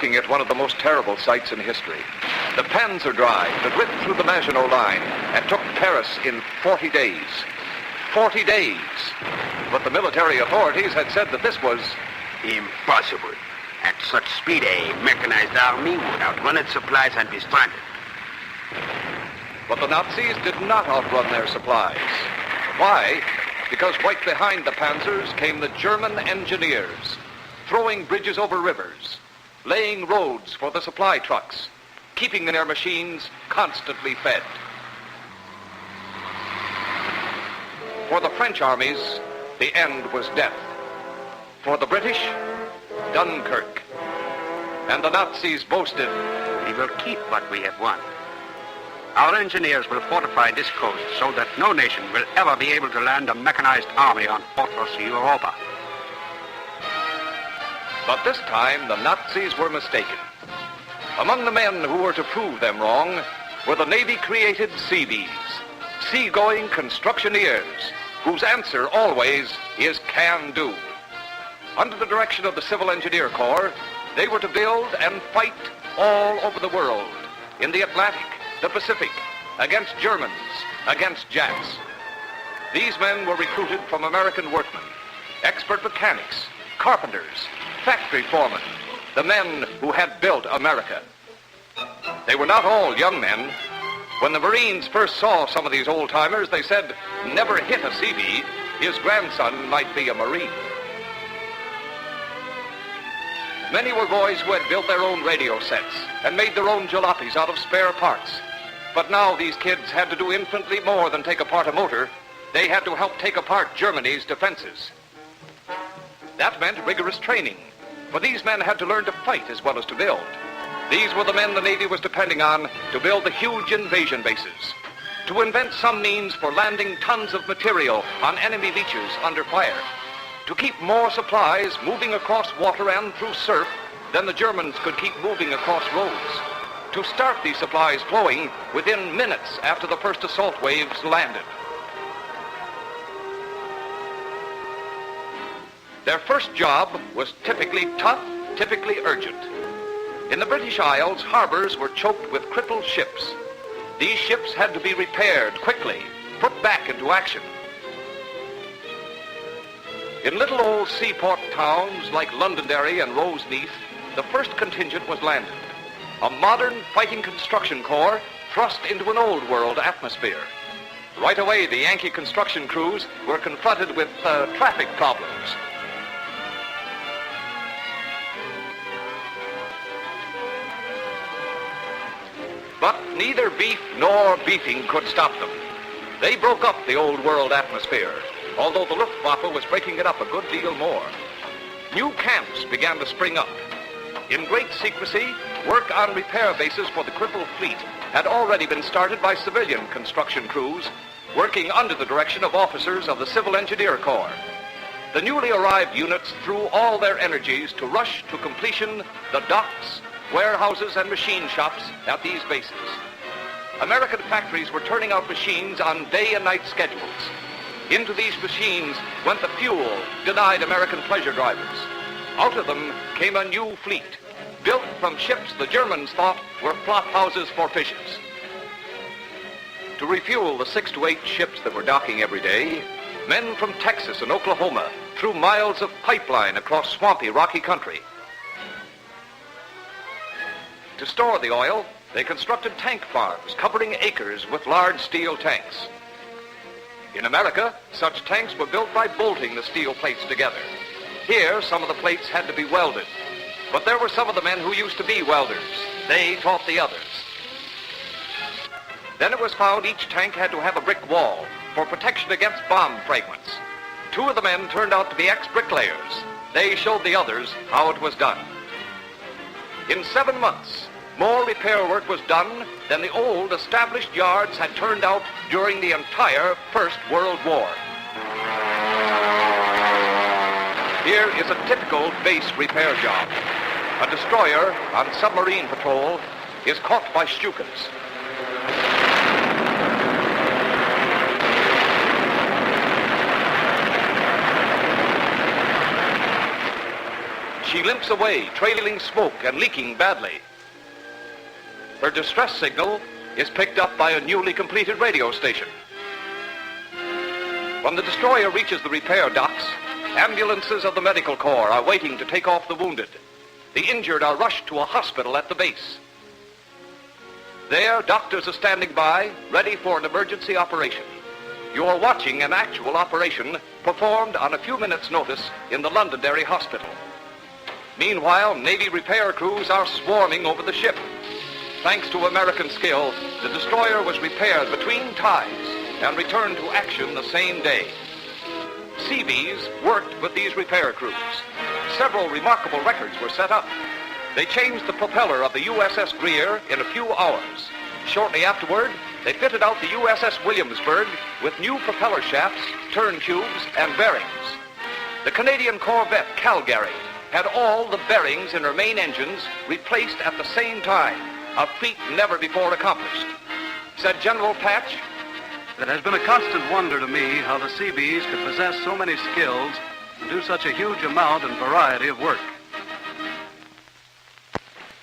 looking at one of the most terrible sights in history. The Panzer Drive that ripped through the Maginot Line and took Paris in 40 days. 40 days. But the military authorities had said that this was impossible. At such speed, a mechanized army would outrun its supplies and be stranded. But the Nazis did not outrun their supplies. Why? Because right behind the Panzers came the German engineers, throwing bridges over rivers, laying roads for the supply trucks, keeping their machines constantly fed. For the French armies, the end was death. For the British, Dunkirk. And the Nazis boasted, "We will keep what we have won. Our engineers will fortify this coast so that no nation will ever be able to land a mechanized army on Fortress Europa." But this time, the Nazis were mistaken. Among the men who were to prove them wrong were the Navy-created Seabees, seagoing constructioneers, whose answer always is can do. Under the direction of the Civil Engineer Corps, they were to build and fight all over the world, in the Atlantic, the Pacific, against Germans, against Japs. These men were recruited from American workmen, expert mechanics, carpenters, factory foremen, the men who had built America. They were not all young men. When the Marines first saw some of these old-timers, they said, "Never hit a Seabee. His grandson might be a Marine." Many were boys who had built their own radio sets and made their own jalopies out of spare parts. But now these kids had to do infinitely more than take apart a motor. They had to help take apart Germany's defenses. That meant rigorous training, for these men had to learn to fight as well as to build. These were the men the Navy was depending on to build the huge invasion bases, to invent some means for landing tons of material on enemy beaches under fire, to keep more supplies moving across water and through surf than the Germans could keep moving across roads, to start these supplies flowing within minutes after the first assault waves landed. Their first job was typically tough, typically urgent. In the British Isles, harbors were choked with crippled ships. These ships had to be repaired quickly, put back into action. In little old seaport towns like Londonderry and Roseneath, the first contingent was landed. A modern fighting construction corps thrust into an old world atmosphere. Right away, the Yankee construction crews were confronted with traffic problems. But neither beef nor beefing could stop them. They broke up the old world atmosphere, although the Luftwaffe was breaking it up a good deal more. New camps began to spring up. In great secrecy, work on repair bases for the crippled fleet had already been started by civilian construction crews, working under the direction of officers of the Civil Engineer Corps. The newly arrived units threw all their energies to rush to completion the docks, warehouses, and machine shops at these bases. American factories were turning out machines on day and night schedules. Into these machines went the fuel denied American pleasure drivers. Out of them came a new fleet, built from ships the Germans thought were flop houses for fishes. To refuel the 6 to 8 ships that were docking every day, men from Texas and Oklahoma threw miles of pipeline across swampy, rocky country. To store the oil, they constructed tank farms covering acres with large steel tanks. In America, such tanks were built by bolting the steel plates together. Here, some of the plates had to be welded, but there were some of the men who used to be welders. They taught the others. Then it was found each tank had to have a brick wall for protection against bomb fragments. 2 of the men turned out to be ex-bricklayers. They showed the others how it was done. In 7 months, more repair work was done than the old established yards had turned out during the entire First World War. Here is a typical base repair job. A destroyer on submarine patrol is caught by Stukas. She limps away, trailing smoke and leaking badly. Her distress signal is picked up by a newly completed radio station. When the destroyer reaches the repair docks, ambulances of the medical corps are waiting to take off the wounded. The injured are rushed to a hospital at the base. There, doctors are standing by, ready for an emergency operation. You are watching an actual operation performed on a few minutes' notice in the Londonderry Hospital. Meanwhile, Navy repair crews are swarming over the ship. Thanks to American skill, the destroyer was repaired between tides and returned to action the same day. Seabees worked with these repair crews. Several remarkable records were set up. They changed the propeller of the USS Greer in a few hours. Shortly afterward, they fitted out the USS Williamsburg with new propeller shafts, turn tubes, and bearings. The Canadian corvette Calgary had all the bearings in her main engines replaced at the same time, a feat never before accomplished. Said General Patch, "It has been a constant wonder to me how the Seabees could possess so many skills and do such a huge amount and variety of work."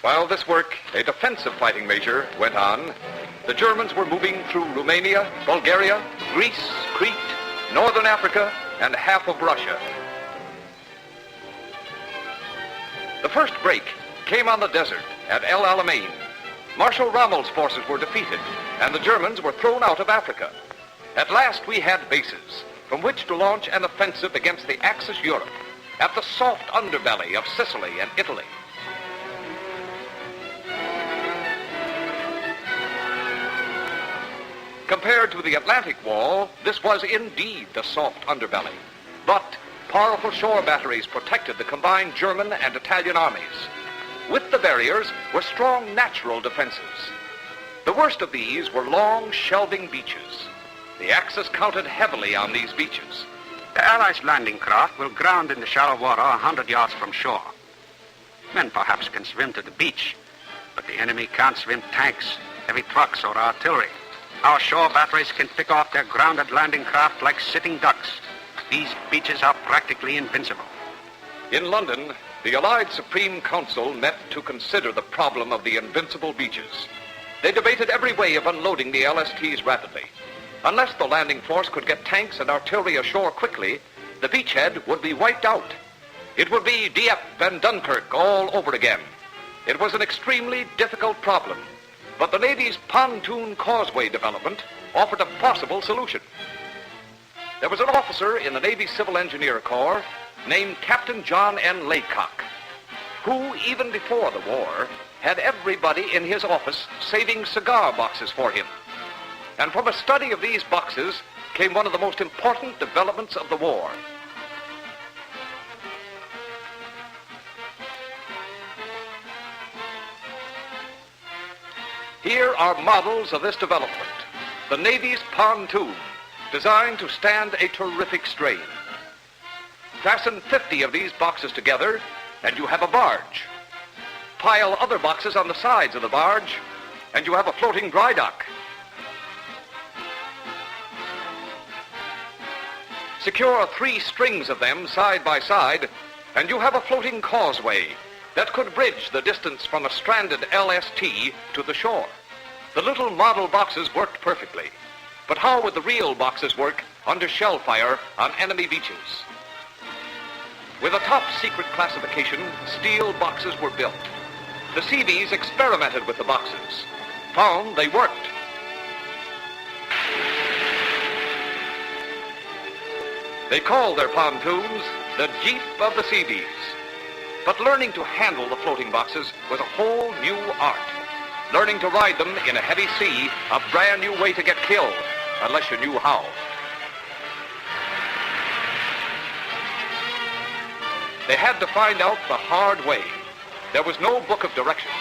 While this work, a defensive fighting measure, went on, the Germans were moving through Romania, Bulgaria, Greece, Crete, Northern Africa, and half of Russia. The first break came on the desert at El Alamein. Marshal Rommel's forces were defeated, and the Germans were thrown out of Africa. At last we had bases from which to launch an offensive against the Axis Europe at the soft underbelly of Sicily and Italy. Compared to the Atlantic Wall, this was indeed the soft underbelly. But powerful shore batteries protected the combined German and Italian armies. With the barriers were strong natural defenses. The worst of these were long, shelving beaches. The Axis counted heavily on these beaches. The Allies' landing craft will ground in the shallow water 100 yards from shore. Men perhaps can swim to the beach, but the enemy can't swim tanks, heavy trucks, or artillery. Our shore batteries can pick off their grounded landing craft like sitting ducks. These beaches are practically invincible. In London, the Allied Supreme Council met to consider the problem of the invincible beaches. They debated every way of unloading the LSTs rapidly. Unless the landing force could get tanks and artillery ashore quickly, the beachhead would be wiped out. It would be Dieppe and Dunkirk all over again. It was an extremely difficult problem, but the Navy's pontoon causeway development offered a possible solution. There was an officer in the Navy Civil Engineer Corps named Captain John N. Laycock, who, even before the war, had everybody in his office saving cigar boxes for him. And from a study of these boxes came one of the most important developments of the war. Here are models of this development. The Navy's pontoon, designed to stand a terrific strain. Fasten 50 of these boxes together, and you have a barge. Pile other boxes on the sides of the barge, and you have a floating dry dock. Secure 3 strings of them side by side, and you have a floating causeway that could bridge the distance from a stranded LST to the shore. The little model boxes worked perfectly. But how would the real boxes work under shell fire on enemy beaches? With a top-secret classification, steel boxes were built. The Seabees experimented with the boxes, found they worked. They called their pontoons the Jeep of the Seabees. But learning to handle the floating boxes was a whole new art. Learning to ride them in a heavy sea, a brand new way to get killed, unless you knew how. They had to find out the hard way. There was no book of directions.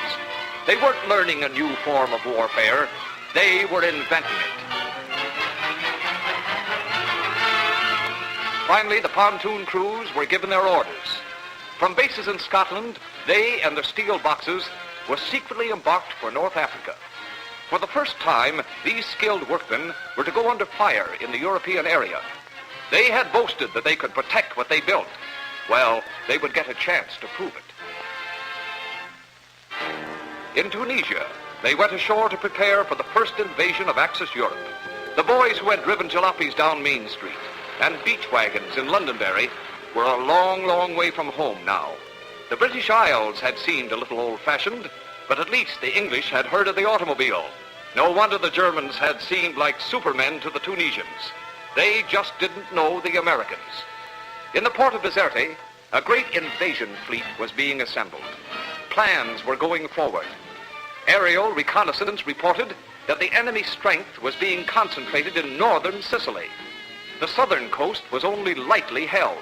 They weren't learning a new form of warfare. They were inventing it. Finally, the pontoon crews were given their orders. From bases in Scotland, they and their steel boxes were secretly embarked for North Africa. For the first time, these skilled workmen were to go under fire in the European area. They had boasted that they could protect what they built. Well, they would get a chance to prove it. In Tunisia, they went ashore to prepare for the first invasion of Axis Europe. The boys who had driven jalopies down Main Street and beach wagons in Londonderry were a long, long way from home now. The British Isles had seemed a little old-fashioned, but at least the English had heard of the automobile. No wonder the Germans had seemed like supermen to the Tunisians. They just didn't know the Americans. In the port of Bizerte, a great invasion fleet was being assembled. Plans were going forward. Aerial reconnaissance reported that the enemy strength was being concentrated in northern Sicily. The southern coast was only lightly held.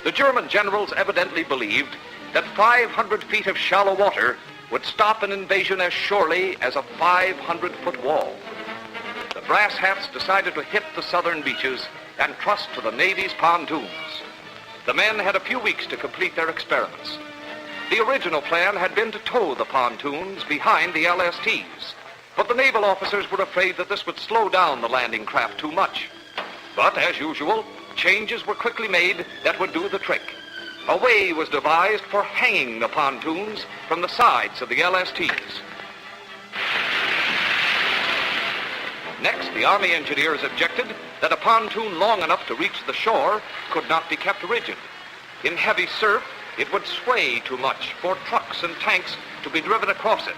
The German generals evidently believed that 500 feet of shallow water would stop an invasion as surely as a 500-foot wall. The brass hats decided to hit the southern beaches and trust to the Navy's pontoons. The men had a few weeks to complete their experiments. The original plan had been to tow the pontoons behind the LSTs, but the naval officers were afraid that this would slow down the landing craft too much. But as usual, changes were quickly made that would do the trick. A way was devised for hanging the pontoons from the sides of the LSTs. Next, the Army engineers objected that a pontoon long enough to reach the shore could not be kept rigid. In heavy surf, it would sway too much for trucks and tanks to be driven across it.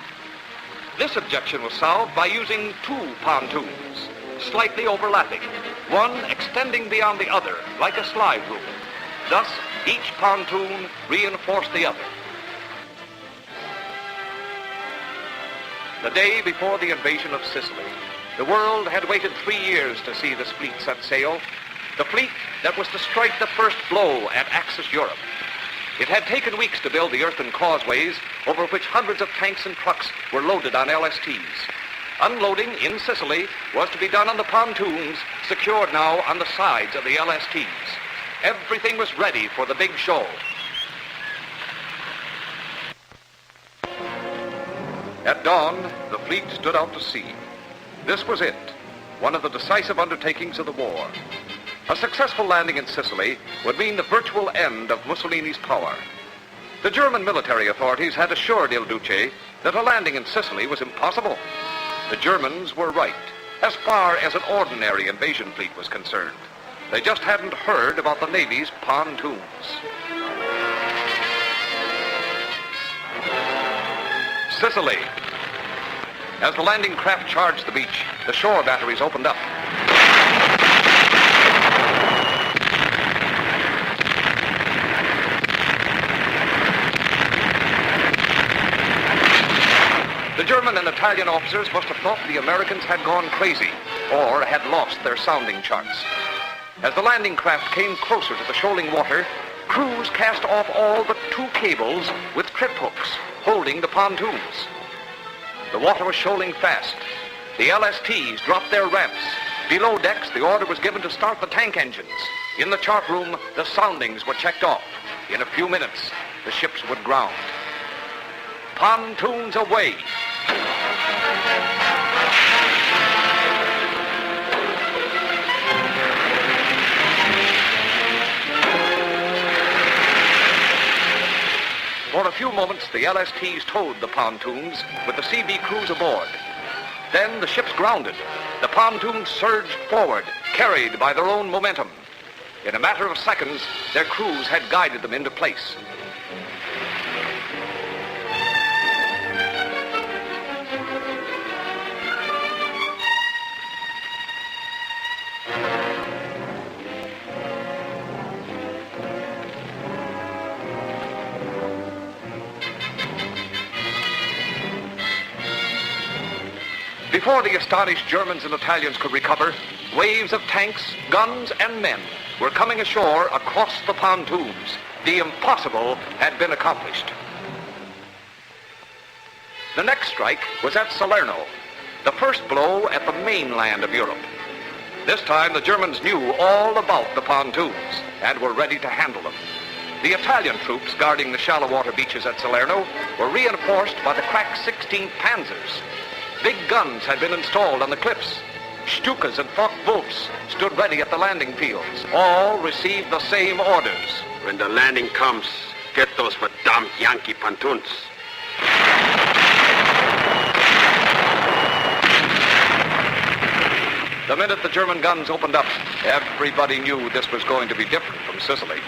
This objection was solved by using two pontoons, slightly overlapping, one extending beyond the other like a slide rule. Thus, each pontoon reinforced the other. The day before the invasion of Sicily, the world had waited 3 years to see this fleet set sail, the fleet that was to strike the first blow at Axis Europe. It had taken weeks to build the earthen causeways over which hundreds of tanks and trucks were loaded on LSTs. Unloading in Sicily was to be done on the pontoons secured now on the sides of the LSTs. Everything was ready for the big show. At dawn, the fleet stood out to sea. This was it, one of the decisive undertakings of the war. A successful landing in Sicily would mean the virtual end of Mussolini's power. The German military authorities had assured Il Duce that a landing in Sicily was impossible. The Germans were right, as far as an ordinary invasion fleet was concerned. They just hadn't heard about the Navy's pontoons. Sicily. As the landing craft charged the beach, the shore batteries opened up. The German and Italian officers must have thought the Americans had gone crazy or had lost their sounding charts. As the landing craft came closer to the shoaling water, crews cast off all but 2 cables with trip hooks holding the pontoons. The water was shoaling fast. The LSTs dropped their ramps. Below decks, the order was given to start the tank engines. In the chart room, the soundings were checked off. In a few minutes, the ships would ground. Pontoons away! For a few moments, the LSTs towed the pontoons with the CB crews aboard. Then the ships grounded. The pontoons surged forward, carried by their own momentum. In a matter of seconds, their crews had guided them into place. Before the astonished Germans and Italians could recover, waves of tanks, guns, and men were coming ashore across the pontoons. The impossible had been accomplished. The next strike was at Salerno, the first blow at the mainland of Europe. This time the Germans knew all about the pontoons and were ready to handle them. The Italian troops guarding the shallow water beaches at Salerno were reinforced by the crack 16th Panzers. Big guns had been installed on the cliffs. Stukas and Focke-Wulfs stood ready at the landing fields. All received the same orders. When the landing comes, get those verdammt Yankee pontoons. The minute the German guns opened up, everybody knew this was going to be different from Sicily.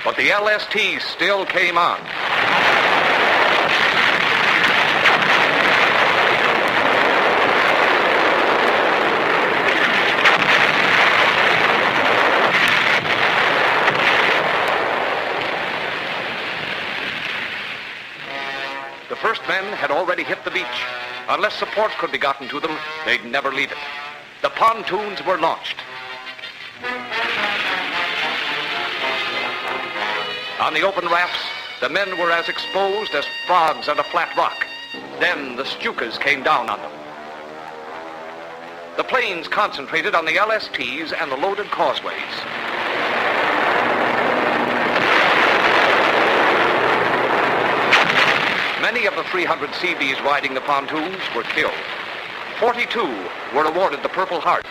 But the LSTs still came on. The first men had already hit the beach. Unless support could be gotten to them, they'd never leave it. The pontoons were launched. On the open rafts, the men were as exposed as frogs on a flat rock. Then the Stukas came down on them. The planes concentrated on the LSTs and the loaded causeways. Many of the 300 Seabees riding the pontoons were killed. 42 were awarded the Purple Heart.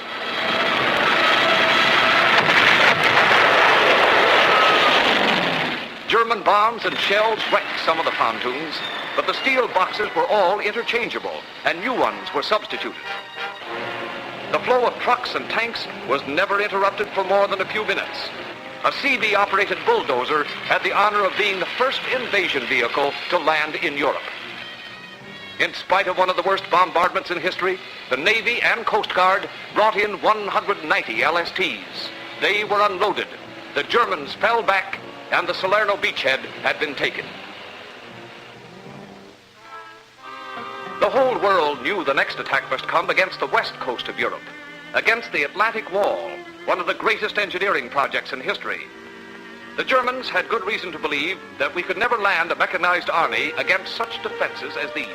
German bombs and shells wrecked some of the pontoons, but the steel boxes were all interchangeable, and new ones were substituted. The flow of trucks and tanks was never interrupted for more than a few minutes. A Seabee-operated bulldozer had the honor of being the first invasion vehicle to land in Europe. In spite of one of the worst bombardments in history, the Navy and Coast Guard brought in 190 LSTs. They were unloaded. The Germans fell back, and the Salerno beachhead had been taken. The whole world knew the next attack must come against the west coast of Europe, against the Atlantic Wall, one of the greatest engineering projects in history. The Germans had good reason to believe that we could never land a mechanized army against such defenses as these.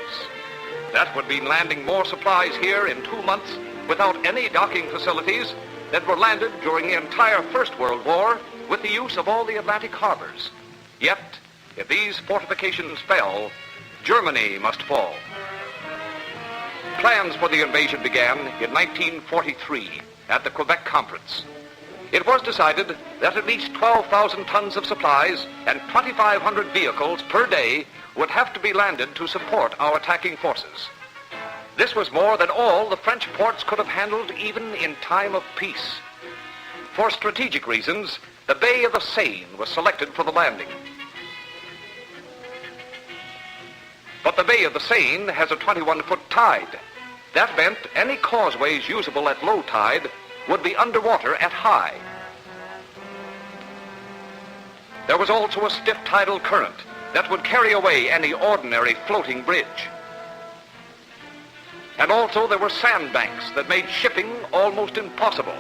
That would mean landing more supplies here in 2 months without any docking facilities that were landed during the entire First World War with the use of all the Atlantic harbors. Yet, if these fortifications fell, Germany must fall. Plans for the invasion began in 1943 at the Quebec Conference. It was decided that at least 12,000 tons of supplies and 2,500 vehicles per day would have to be landed to support our attacking forces. This was more than all the French ports could have handled even in time of peace. For strategic reasons, the Bay of the Seine was selected for the landing. But the Bay of the Seine has a 21-foot tide. That meant any causeways usable at low tide would be underwater at high. There was also a stiff tidal current that would carry away any ordinary floating bridge. And also there were sandbanks that made shipping almost impossible.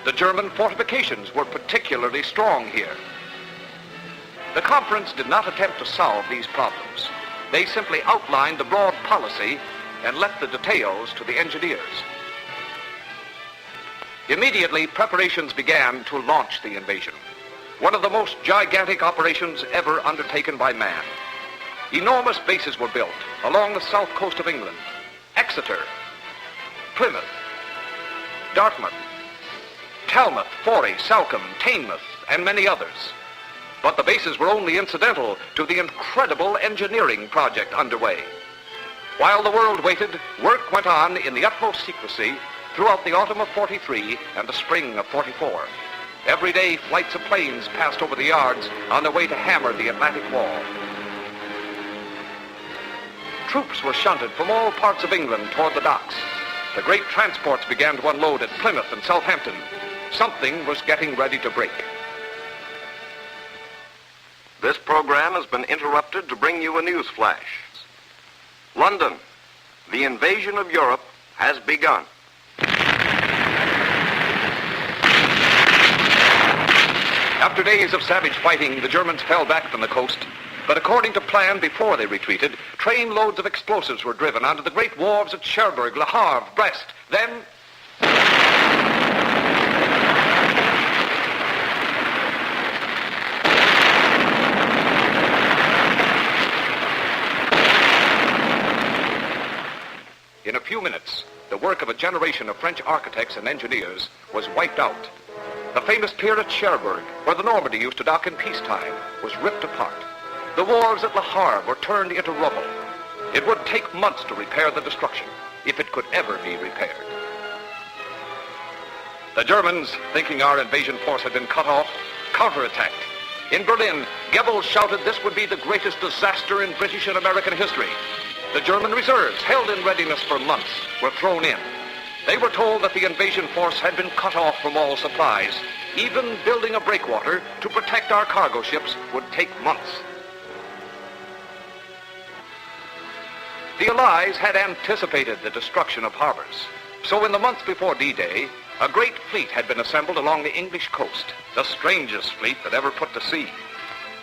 The German fortifications were particularly strong here. The conference did not attempt to solve these problems. They simply outlined the broad policy and left the details to the engineers. Immediately, preparations began to launch the invasion, one of the most gigantic operations ever undertaken by man. Enormous bases were built along the south coast of England: Exeter, Plymouth, Dartmouth, Falmouth, Forey, Salcombe, Teignmouth, and many others. But the bases were only incidental to the incredible engineering project underway. While the world waited, work went on in the utmost secrecy throughout the autumn of 43 and the spring of 44. Every day, flights of planes passed over the yards on their way to hammer the Atlantic Wall. Troops were shunted from all parts of England toward the docks. The great transports began to unload at Plymouth and Southampton. Something was getting ready to break. This program has been interrupted to bring you a news flash. London, the invasion of Europe has begun. After days of savage fighting, the Germans fell back from the coast. But according to plan, before they retreated, train loads of explosives were driven onto the great wharves at Cherbourg, Le Havre, Brest. Then... in a few minutes, the work of a generation of French architects and engineers was wiped out. The famous pier at Cherbourg, where the Normandy used to dock in peacetime, was ripped apart. The wharves at Le Havre were turned into rubble. It would take months to repair the destruction, if it could ever be repaired. The Germans, thinking our invasion force had been cut off, counterattacked. In Berlin, Goebbels shouted this would be the greatest disaster in British and American history. The German reserves, held in readiness for months, were thrown in. They were told that the invasion force had been cut off from all supplies. Even building a breakwater to protect our cargo ships would take months. The Allies had anticipated the destruction of harbors. So in the months before D-Day, a great fleet had been assembled along the English coast, the strangest fleet that ever put to sea.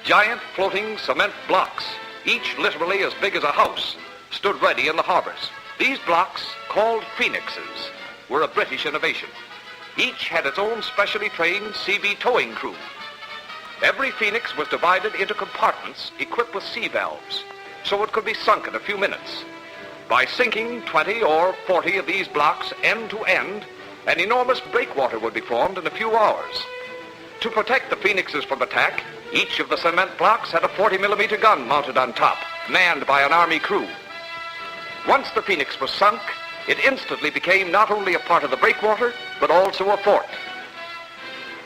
Giant floating cement blocks, each literally as big as a house, stood ready in the harbors. These blocks, called Phoenixes, were a British innovation. Each had its own specially trained CB towing crew. Every Phoenix was divided into compartments equipped with sea valves, so it could be sunk in a few minutes. By sinking 20 or 40 of these blocks end to end, an enormous breakwater would be formed in a few hours. To protect the Phoenixes from attack, each of the cement blocks had a 40-millimeter gun mounted on top, manned by an Army crew. Once the Phoenix was sunk, it instantly became not only a part of the breakwater, but also a fort.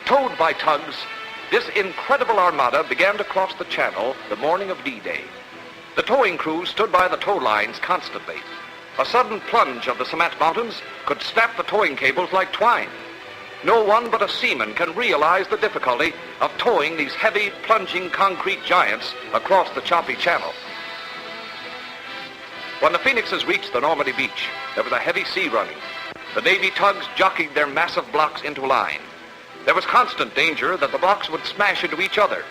Towed by tugs, this incredible armada began to cross the channel the morning of D-Day. The towing crews stood by the tow lines constantly. A sudden plunge of the cement mountains could snap the towing cables like twine. No one but a seaman can realize the difficulty of towing these heavy, plunging concrete giants across the choppy channel. When the Phoenixes reached the Normandy beach, there was a heavy sea running. The Navy tugs jockeyed their massive blocks into line. There was constant danger that the blocks would smash into each other.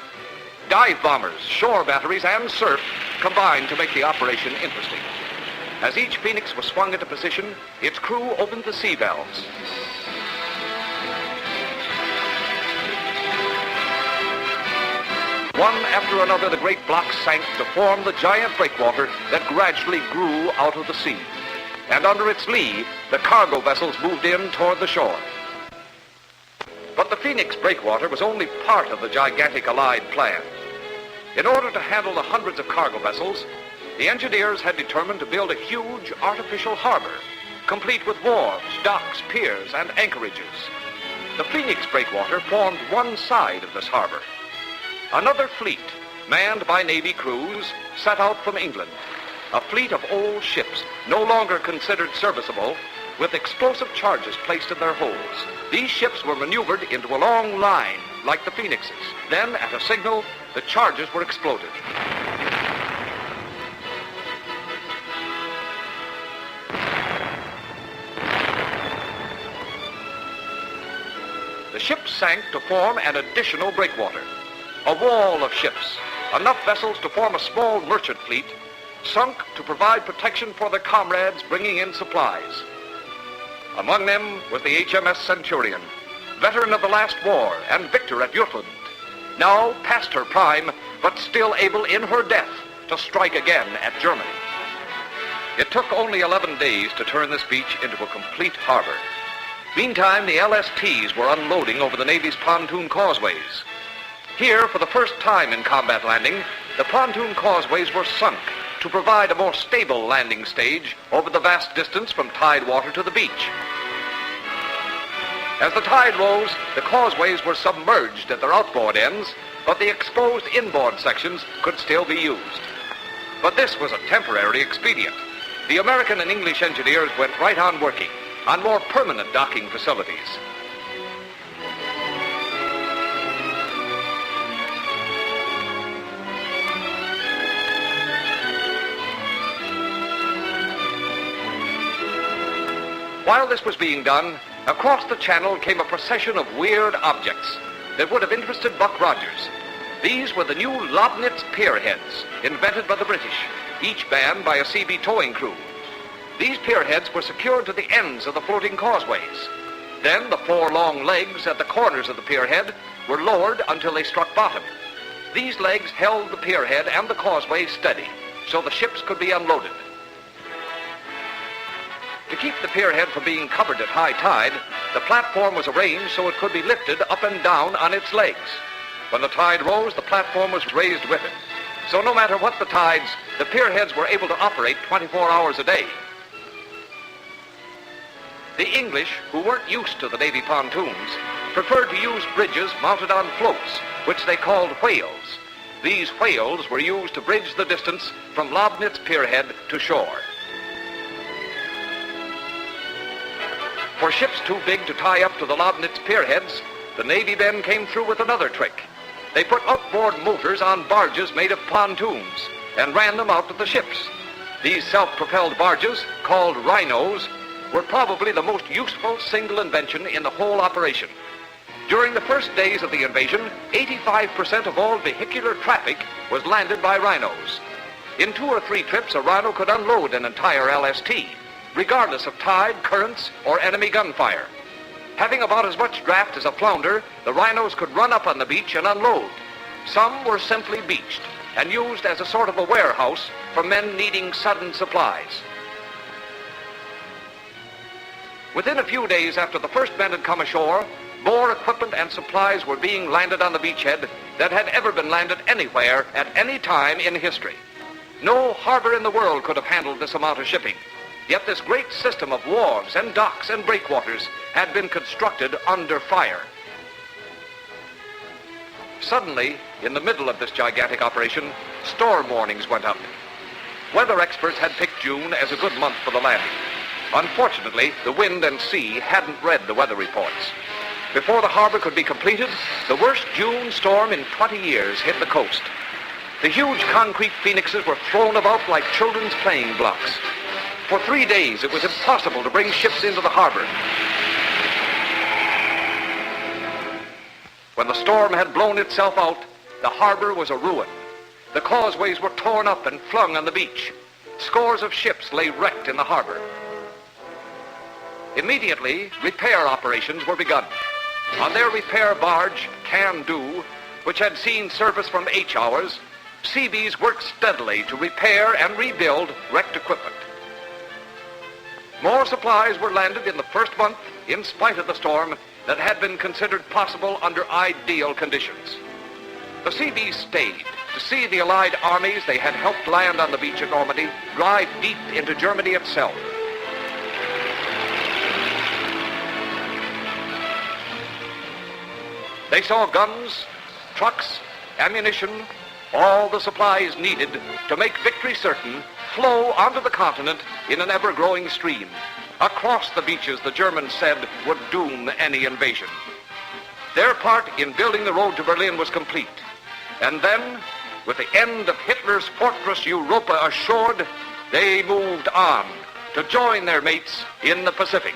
Dive bombers, shore batteries, and surf combined to make the operation interesting. As each Phoenix was swung into position, its crew opened the sea valves. One after another, the great blocks sank to form the giant breakwater that gradually grew out of the sea. And under its lee, the cargo vessels moved in toward the shore. But the Phoenix breakwater was only part of the gigantic Allied plan. In order to handle the hundreds of cargo vessels, the engineers had determined to build a huge artificial harbor, complete with wharves, docks, piers, and anchorages. The Phoenix breakwater formed one side of this harbor. Another fleet, manned by Navy crews, set out from England. A fleet of old ships, no longer considered serviceable, with explosive charges placed in their holds. These ships were maneuvered into a long line, like the Phoenixes. Then, at a signal, the charges were exploded. The ships sank to form an additional breakwater. A wall of ships, enough vessels to form a small merchant fleet, sunk to provide protection for their comrades bringing in supplies. Among them was the HMS Centurion, veteran of the last war and victor at Jutland, now past her prime, but still able in her death to strike again at Germany. It took only 11 days to turn this beach into a complete harbor. Meantime, the LSTs were unloading over the Navy's pontoon causeways. Here, for the first time in combat landing, the pontoon causeways were sunk to provide a more stable landing stage over the vast distance from tidewater to the beach. As the tide rose, the causeways were submerged at their outboard ends, but the exposed inboard sections could still be used. But this was a temporary expedient. The American and English engineers went right on working on more permanent docking facilities. While this was being done, across the channel came a procession of weird objects that would have interested Buck Rogers. These were the new Lobnitz pierheads, invented by the British, each manned by a CB towing crew. These pierheads were secured to the ends of the floating causeways. Then the four long legs at the corners of the pierhead were lowered until they struck bottom. These legs held the pierhead and the causeway steady, so the ships could be unloaded. To keep the pierhead from being covered at high tide, the platform was arranged so it could be lifted up and down on its legs. When the tide rose, the platform was raised with it. So no matter what the tides, the pierheads were able to operate 24 hours a day. The English, who weren't used to the Navy pontoons, preferred to use bridges mounted on floats, which they called whales. These whales were used to bridge the distance from Lobnitz Pierhead to shore. For ships too big to tie up to the Lobnitz pierheads, the Navy men came through with another trick. They put outboard motors on barges made of pontoons and ran them out to the ships. These self-propelled barges, called rhinos, were probably the most useful single invention in the whole operation. During the first days of the invasion, 85% of all vehicular traffic was landed by rhinos. In 2 or 3 trips, a rhino could unload an entire LST, regardless of tide, currents, or enemy gunfire. Having about as much draft as a flounder, the rhinos could run up on the beach and unload. Some were simply beached and used as a sort of a warehouse for men needing sudden supplies. Within a few days after the first men had come ashore, more equipment and supplies were being landed on the beachhead than had ever been landed anywhere at any time in history. No harbor in the world could have handled this amount of shipping. Yet this great system of wharves and docks and breakwaters had been constructed under fire. Suddenly, in the middle of this gigantic operation, storm warnings went up. Weather experts had picked June as a good month for the landing. Unfortunately, the wind and sea hadn't read the weather reports. Before the harbor could be completed, the worst June storm in 20 years hit the coast. The huge concrete phoenixes were thrown about like children's playing blocks. For 3 days, it was impossible to bring ships into the harbor. When the storm had blown itself out, the harbor was a ruin. The causeways were torn up and flung on the beach. Scores of ships lay wrecked in the harbor. Immediately, repair operations were begun. On their repair barge, Can Do, which had seen service from H hours, Seabees worked steadily to repair and rebuild wrecked equipment. More supplies were landed in the first month, in spite of the storm, that had been considered possible under ideal conditions. The Seabees stayed to see the Allied armies they had helped land on the beach at Normandy drive deep into Germany itself. They saw guns, trucks, ammunition, all the supplies needed to make victory certain flow onto the continent in an ever-growing stream. Across the beaches, the Germans said, would doom any invasion. Their part in building the road to Berlin was complete. And then, with the end of Hitler's fortress Europa assured, they moved on to join their mates in the Pacific.